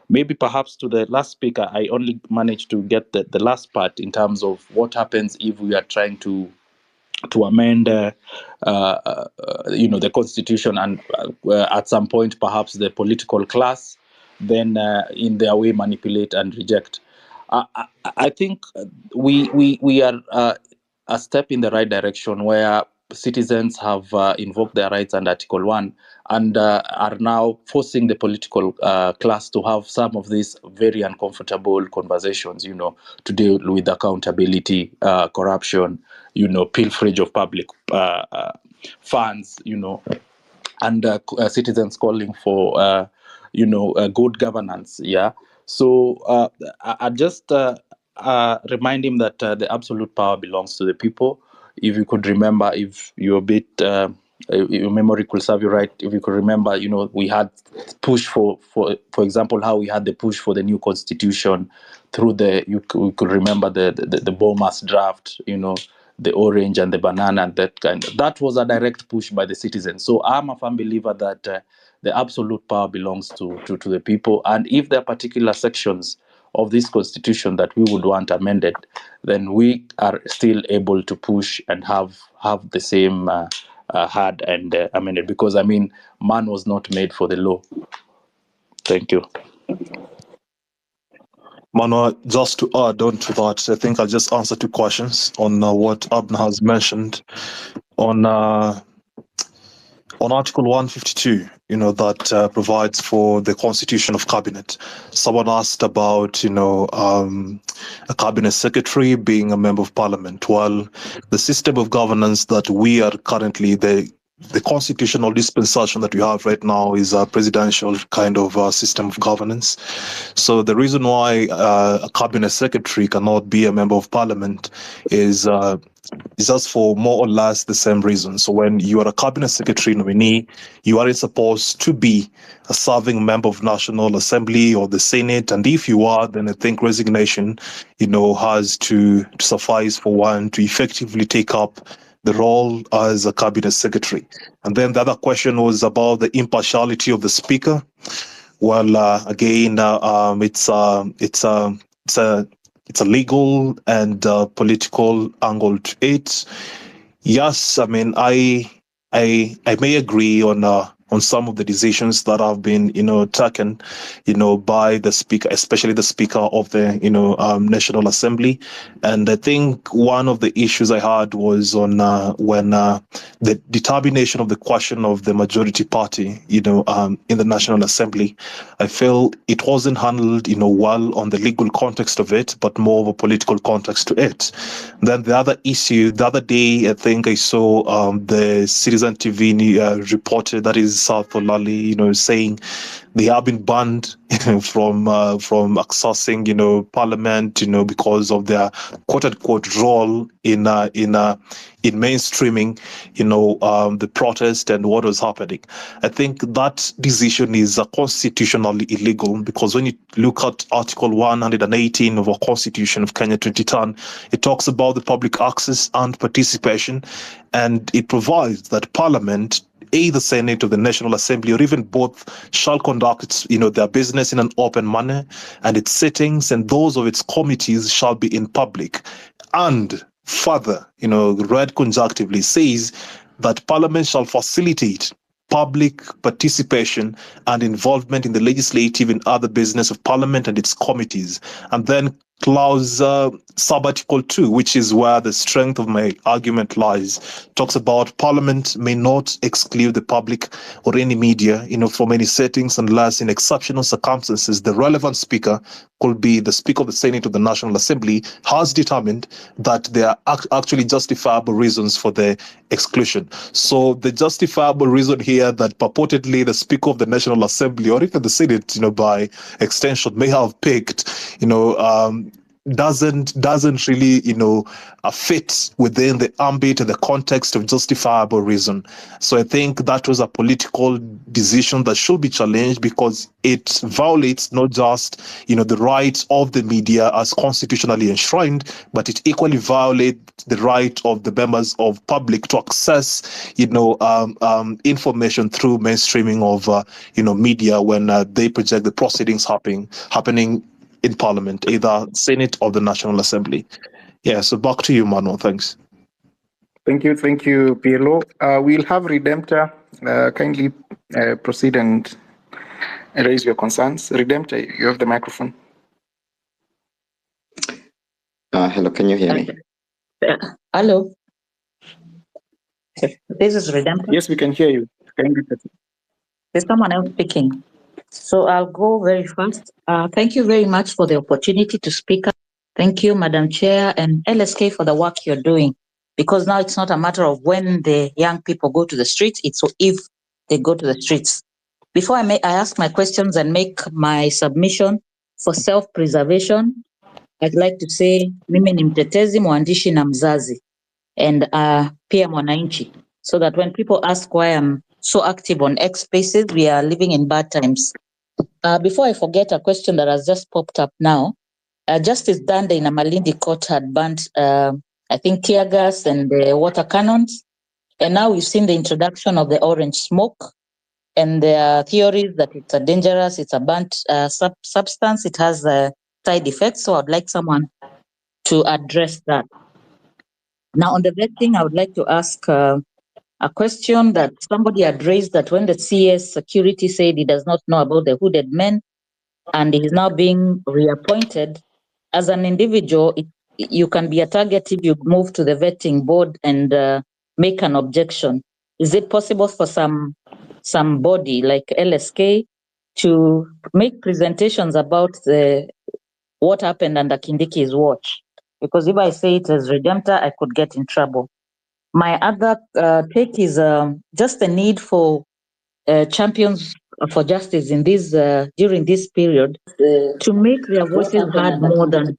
Maybe perhaps to the last speaker, I only managed to get the last part in terms of what happens if we are trying to amend the constitution, and at some point perhaps the political class then in their way manipulate and reject. I think we are a step in the right direction, where citizens have invoked their rights under Article 1 and are now forcing the political class to have some of these very uncomfortable conversations, to deal with accountability, corruption, pilferage of public funds, and citizens calling for, good governance. Yeah. So I just remind him that the absolute power belongs to the people. If you could remember, if you're a bit, your memory could serve you right, if you could remember, we had push for example, how we had the push for the new constitution through you could remember the Bomas draft, the orange and the banana and that kind of, that was a direct push by the citizens. So I'm a firm believer that the absolute power belongs to the people. And if there are particular sections of this constitution that we would want amended, then we are still able to push and have the same had and amended, because I mean, man was not made for the law. Thank you. Mano, just to add on to that, I think I'll just answer two questions on what Abner has mentioned on Article 152, that provides for the constitution of cabinet. Someone asked about, a cabinet secretary being a member of parliament. Well, the system of governance that we are currently, the constitutional dispensation that we have right now is a presidential kind of system of governance. So the reason why a cabinet secretary cannot be a member of parliament is just for more or less the same reason. So when you are a cabinet secretary nominee, you aren't supposed to be a serving member of National Assembly or the Senate. And if you are, then I think resignation, has to suffice for one to effectively take up the role as a cabinet secretary. And then the other question was about the impartiality of the speaker. Well, again, it's a legal and political angle to it. Yes, I mean, I may agree on some of the decisions that have been, taken, by the speaker, especially the speaker of the, National Assembly. And I think one of the issues I had was on when the determination of the question of the majority party, in the National Assembly. I feel it wasn't handled, well on the legal context of it, but more of a political context to it. Then the other issue, the other day, I think I saw the Citizen TV reported, that is South Olali, saying they have been banned from accessing, Parliament, because of their quote-unquote role in mainstreaming, the protest and what was happening. I think that decision is constitutionally illegal, because when you look at Article 118 of our Constitution of Kenya 2010, it talks about the public access and participation, and it provides that Parliament either Senate or the National Assembly or even both shall conduct their business in an open manner, and its sittings and those of its committees shall be in public. And further, read conjunctively, says that Parliament shall facilitate public participation and involvement in the legislative and other business of Parliament and its committees. And then clause sub-article 2, which is where the strength of my argument lies, talks about Parliament may not exclude the public or any media, from any settings unless in exceptional circumstances the relevant speaker could be the Speaker of the Senate of the National Assembly has determined that there are actually justifiable reasons for the exclusion. So the justifiable reason here that purportedly the Speaker of the National Assembly or even the Senate, by extension, may have picked, doesn't really fit within the ambit and the context of justifiable reason. So I think that was a political decision that should be challenged because it violates not just the rights of the media as constitutionally enshrined, but it equally violates the right of the members of public to access information through mainstreaming of media when they project the proceedings happening in Parliament, either Senate or the National Assembly. Yeah, so back to you, Manuel. Thanks. Thank you, PLO. We'll have Redemptor kindly proceed and raise your concerns. Redemptor, you have the microphone. Hello, can you hear me? Hello. This is Redemptor. Yes, we can hear you. There's someone else speaking. So I'll go very fast. Thank you very much for the opportunity to speak. Thank you, Madam Chair and LSK for the work you're doing. Because now it's not a matter of when the young people go to the streets, it's if they go to the streets. Before I ask my questions and make my submission for self-preservation, I'd like to say, mimi ni mtetezi, mwandishi na mzazi, and pia mwananchi, so that when people ask why I'm so active on X Spaces, we are living in bad times. Before I forget a question that has just popped up now, Justice Dande in a Malindi court had banned, I think, tear gas and water cannons. And now we've seen the introduction of the orange smoke. And there are theories that it's a dangerous, it's a burnt substance, it has side effects. So I'd like someone to address that. Now on the vetting, I would like to ask a question that somebody had raised, that when the CS security said he does not know about the hooded men and he is now being reappointed, as an individual, you can be a target if you move to the vetting board and make an objection. Is it possible for somebody like LSK to make presentations about what happened under Kindiki's watch? Because if I say it as Redemptor, I could get in trouble. My other take is just the need for champions for justice in this during this period to make their voices heard more than.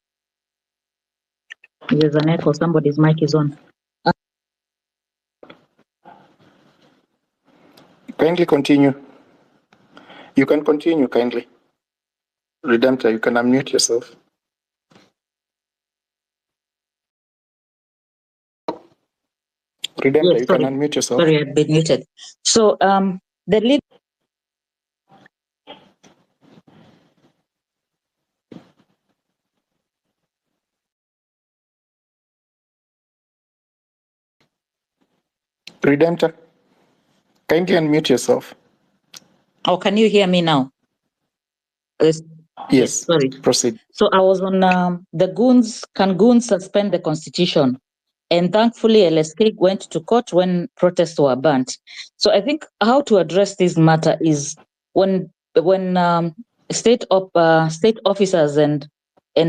There's an echo. Somebody's mic is on. Kindly continue. You can continue kindly. Redemptor, you can unmute yourself. Redemptor, yes, you can unmute yourself. Sorry, I've been muted. So the lead. Redemptor, kindly unmute yourself. Oh, can you hear me now? Yes, sorry. Proceed. So I was on the goons. Can goons suspend the constitution? And thankfully, LSK went to court when protests were banned. So I think how to address this matter is when state officers and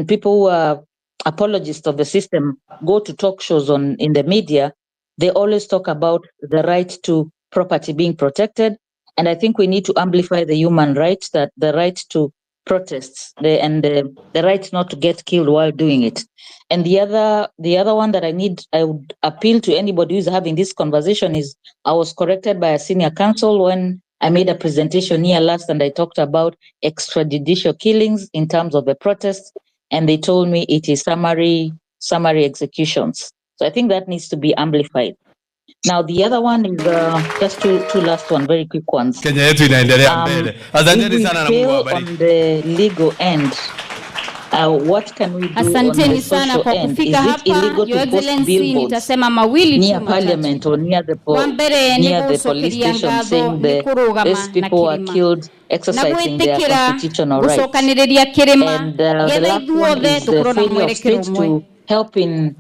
people who are apologists of the system go to talk shows in the media, they always talk about the right to property being protected. And I think we need to amplify the human rights, that the right to protests and the right not to get killed while doing it. And the other one that I would appeal to anybody who's having this conversation is, I was corrected by a senior counsel when I made a presentation here last and I talked about extrajudicial killings in terms of the protests, and they told me it is summary executions. So I think that needs to be amplified. Now the other one is just two last one, very quick ones. Kenya yetu inaendelea mbele. If we fail on the legal end, what can we do on the social end? Is it illegal to post billboards near parliament or near the police station saying these people are killed exercising their constitutional rights? And the last one is the failure of states to help in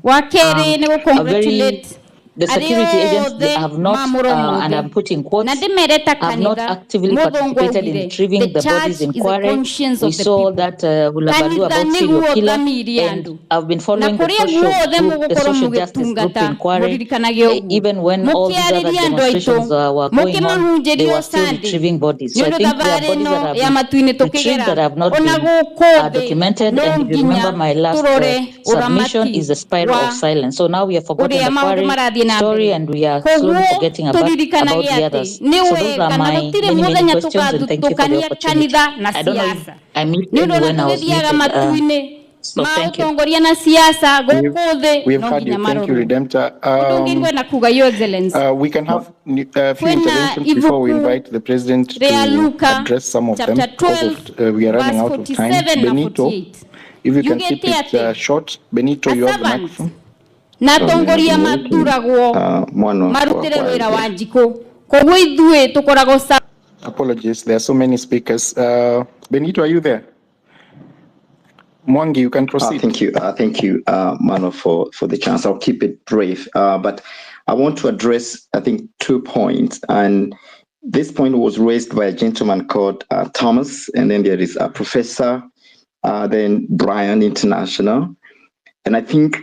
the security agents have not, and I'm putting quotes, have not actively participated in retrieving the bodies in Kware. We saw that Hulabaloo about serial killer, and I've been following the social justice group in Kware. Even when all these other demonstrations were going on, they were still retrieving bodies. So I think there are bodies that have been retrieved that have not been documented. And if you remember my last submission is the spiral of silence. So now we have forgotten the Kware story and we are slowly forgetting about the others. So those are my many questions, and thank you for the opportunity. I don't know if I missed any when I was muted. So thank you. We've had you. Thank you, Redemptor. We can have a few interventions before we invite the President to address some of them because we are running out of time. Benito, if you can keep it short. Benito, you have the microphone. Apologies, there are so many speakers. Benito, are you there? Mwangi, you can proceed. Thank you, Mano, for the chance. I'll keep it brief, but I want to address, I think, 2 points. And this point was raised by a gentleman called Thomas, and then there is a professor, then Brian International. And I think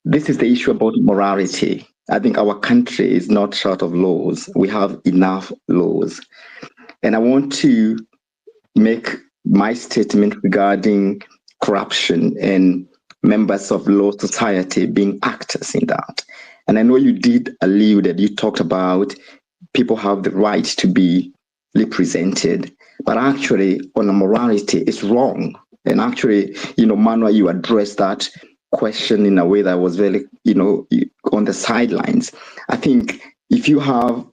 this is the issue about morality. I think our country is not short of laws. We have enough laws. And I want to make my statement regarding corruption and members of law society being actors in that. And I know you did allude that you talked about people have the right to be represented, but actually on a morality it's wrong. And actually, Manuel, you addressed that question in a way that was very, on the sidelines. I think if you have,